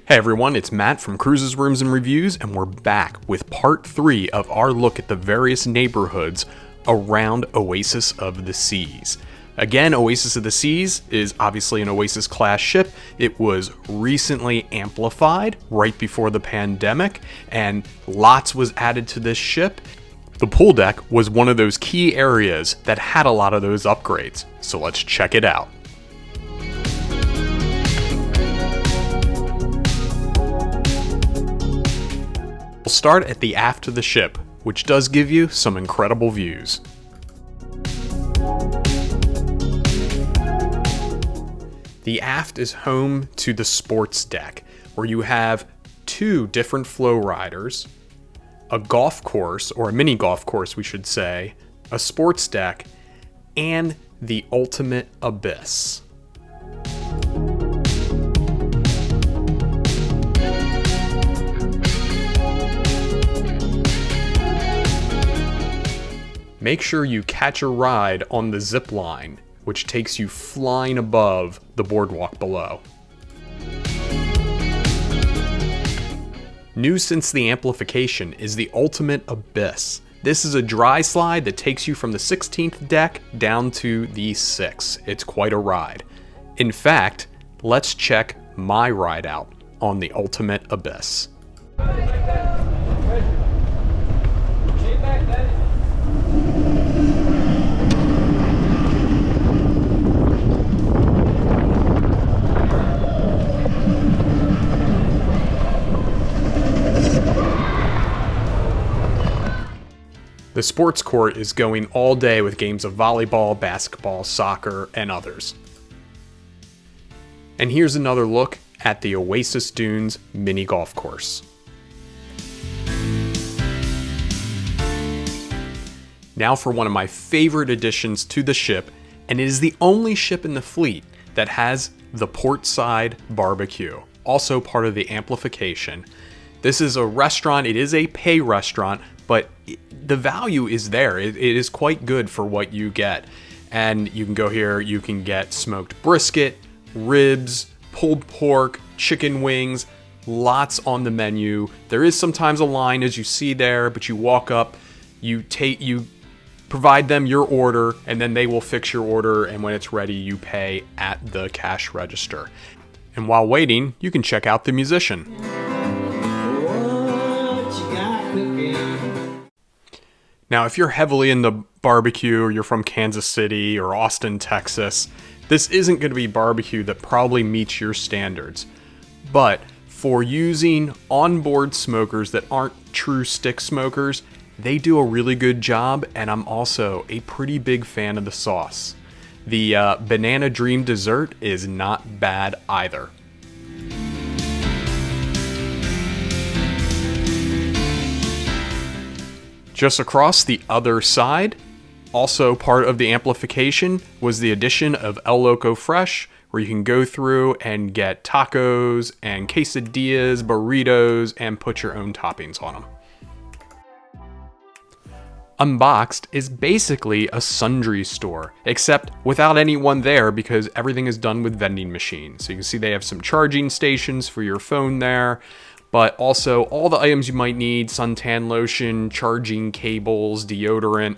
Hey everyone, it's Matt from Cruises, Rooms, and Reviews, and we're back with part 3 of our look at the various neighborhoods around Oasis of the Seas. Again, Oasis of the Seas is obviously an Oasis class ship. It was recently amplified right before the pandemic, and lots was added to this ship. The pool deck was one of those key areas that had a lot of those upgrades, so let's check it out. We'll start at the aft of the ship, which does give you some incredible views. The aft is home to the sports deck, where you have 2 different flow riders, a golf course, or a mini golf course we should say, a sports deck, and the ultimate abyss. Make sure you catch a ride on the zip line, which takes you flying above the boardwalk below. New since the amplification is the ultimate abyss. This is a dry slide that takes you from the 16th deck down to the 6th. It's quite a ride. In fact, let's check my ride out on the ultimate abyss. The sports court is going all day with games of volleyball, basketball, soccer, and others. And here's another look at the Oasis Dunes mini golf course. Now for one of my favorite additions to the ship, and it is the only ship in the fleet that has the portside barbecue, also part of the amplification. This is a restaurant, it is a pay restaurant, but the value is there. It is quite good for what you get. And you can go here, you can get smoked brisket, ribs, pulled pork, chicken wings, lots on the menu. There is sometimes a line as you see there, but you walk up, you provide them your order, and then they will fix your order, and when it's ready, you pay at the cash register. And while waiting, you can check out the musician. Now, if you're heavily into barbecue, or you're from Kansas City or Austin, Texas, this isn't going to be barbecue that probably meets your standards. But for using onboard smokers that aren't true stick smokers, they do a really good job, and I'm also a pretty big fan of the sauce. The Banana Dream dessert is not bad either. Just across the other side, also part of the amplification, was the addition of El Loco Fresh, where you can go through and get tacos and quesadillas, burritos, and put your own toppings on them. Unboxed is basically a sundry store, except without anyone there because everything is done with vending machines. So you can see they have some charging stations for your phone there, but also all the items you might need: suntan lotion, charging cables, deodorant.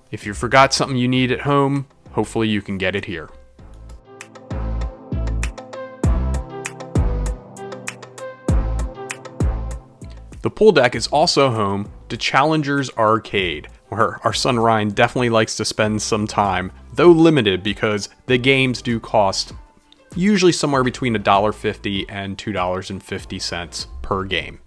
If you forgot something you need at home, hopefully you can get it here. The pool deck is also home to Challenger's Arcade, where our son Ryan definitely likes to spend some time, though limited because the games do cost usually somewhere between $1.50 and $2.50 per game.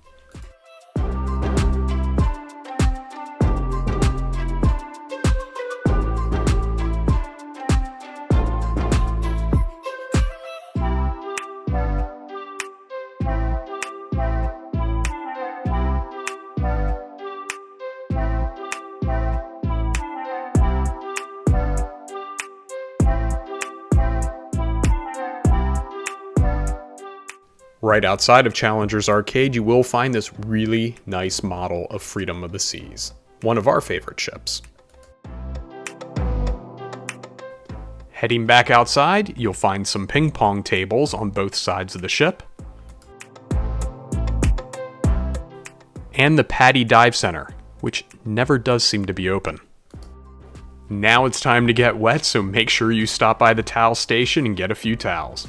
Right outside of Challenger's Arcade, you will find this really nice model of Freedom of the Seas, one of our favorite ships. Heading back outside, you'll find some ping pong tables on both sides of the ship. and the Paddy Dive Center, which never does seem to be open. Now it's time to get wet, so make sure you stop by the towel station and get a few towels.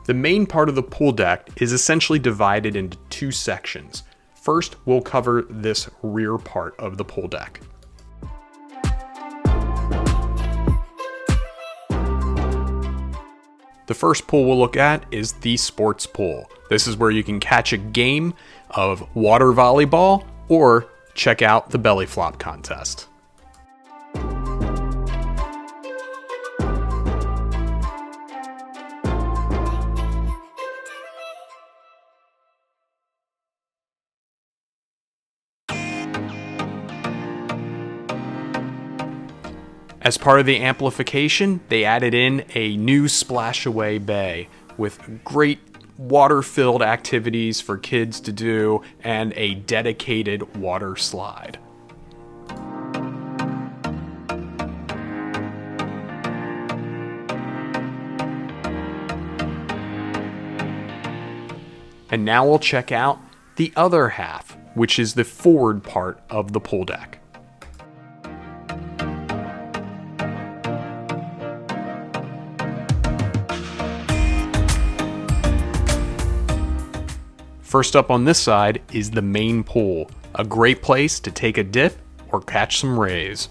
The main part of the pool deck is essentially divided into two sections. First, we'll cover this rear part of the pool deck. The first pool we'll look at is the sports pool. This is where you can catch a game of water volleyball or check out the belly flop contest. As part of the amplification, they added in a new splashaway bay with great water-filled activities for kids to do and a dedicated water slide. And now we'll check out the other half, which is the forward part of the pool deck. First up on this side is the main pool, a great place to take a dip or catch some rays.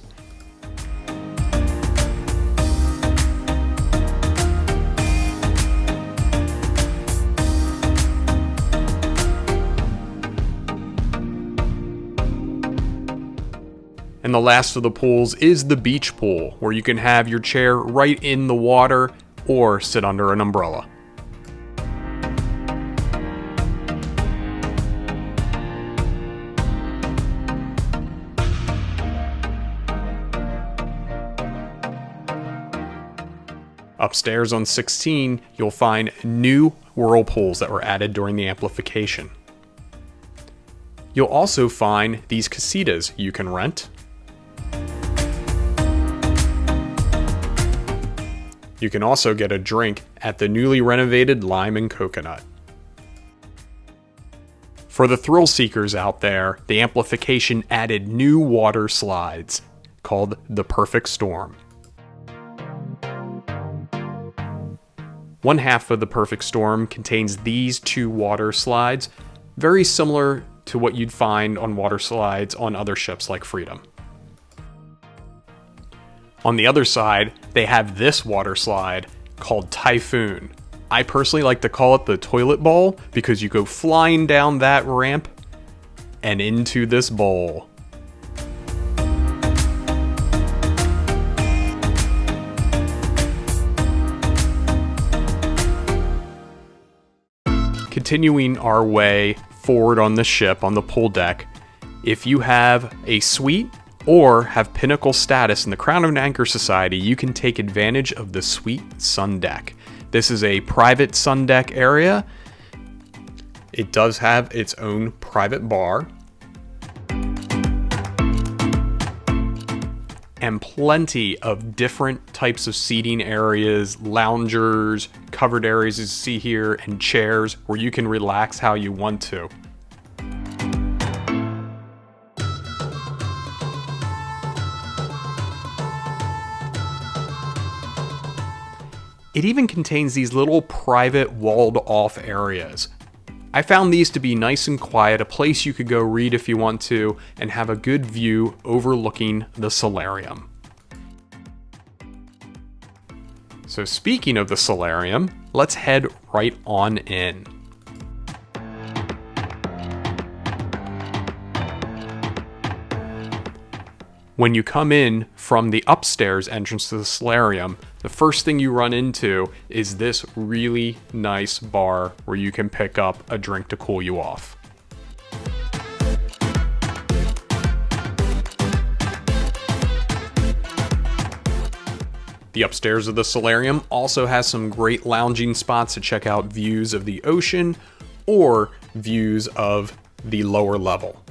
And the last of the pools is the beach pool, where you can have your chair right in the water or sit under an umbrella. Upstairs on 16, you'll find new whirlpools that were added during the amplification. You'll also find these casitas you can rent. You can also get a drink at the newly renovated Lime and Coconut. For the thrill seekers out there, the amplification added new water slides called the Perfect Storm. One half of the Perfect Storm contains these two water slides, very similar to what you'd find on water slides on other ships like Freedom. On the other side, they have this water slide called Typhoon. I personally like to call it the toilet bowl because you go flying down that ramp and into this bowl. Continuing our way forward on the ship, on the pool deck, if you have a suite or have pinnacle status in the Crown of Anchor Society, you can take advantage of the Suite Sun Deck. This is a private sun deck area. It does have its own private bar. And plenty of different types of seating areas, loungers, covered areas as you see here, and chairs where you can relax how you want to. It even contains these little private walled off areas. I found these to be nice and quiet, a place you could go read if you want to, and have a good view overlooking the Solarium. So speaking of the Solarium, let's head right on in. When you come in from the upstairs entrance to the Solarium, the first thing you run into is this really nice bar where you can pick up a drink to cool you off. The upstairs of the Solarium also has some great lounging spots to check out views of the ocean or views of the lower level.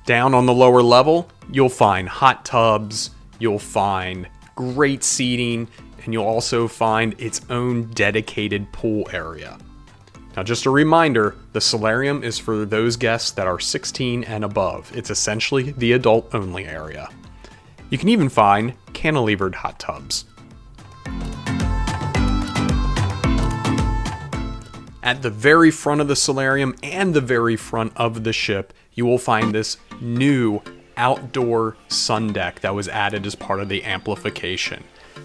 Down on the lower level, you'll find hot tubs, you'll find great seating, and you'll also find its own dedicated pool area. Now, just a reminder, the Solarium is for those guests that are 16 and above. It's essentially the adult-only area. You can even find cantilevered hot tubs. At the very front of the Solarium and the very front of the ship, you will find this new outdoor sun deck that was added as part of the amplification.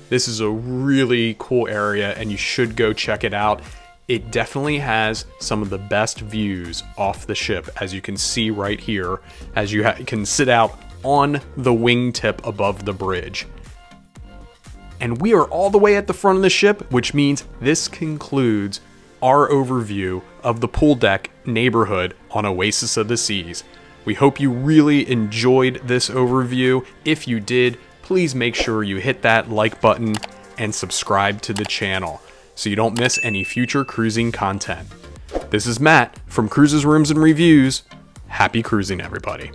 This is a really cool area and you should go check it out. It definitely has some of the best views off the ship, as you can see right here, as you can sit out on the wingtip above the bridge. And we are all the way at the front of the ship, which means this concludes our overview of the pool deck neighborhood on Oasis of the Seas. We hope you really enjoyed this overview. If you did, please make sure you hit that like button and subscribe to the channel so you don't miss any future cruising content. This is Matt from Cruises, Rooms, and Reviews. Happy cruising, everybody.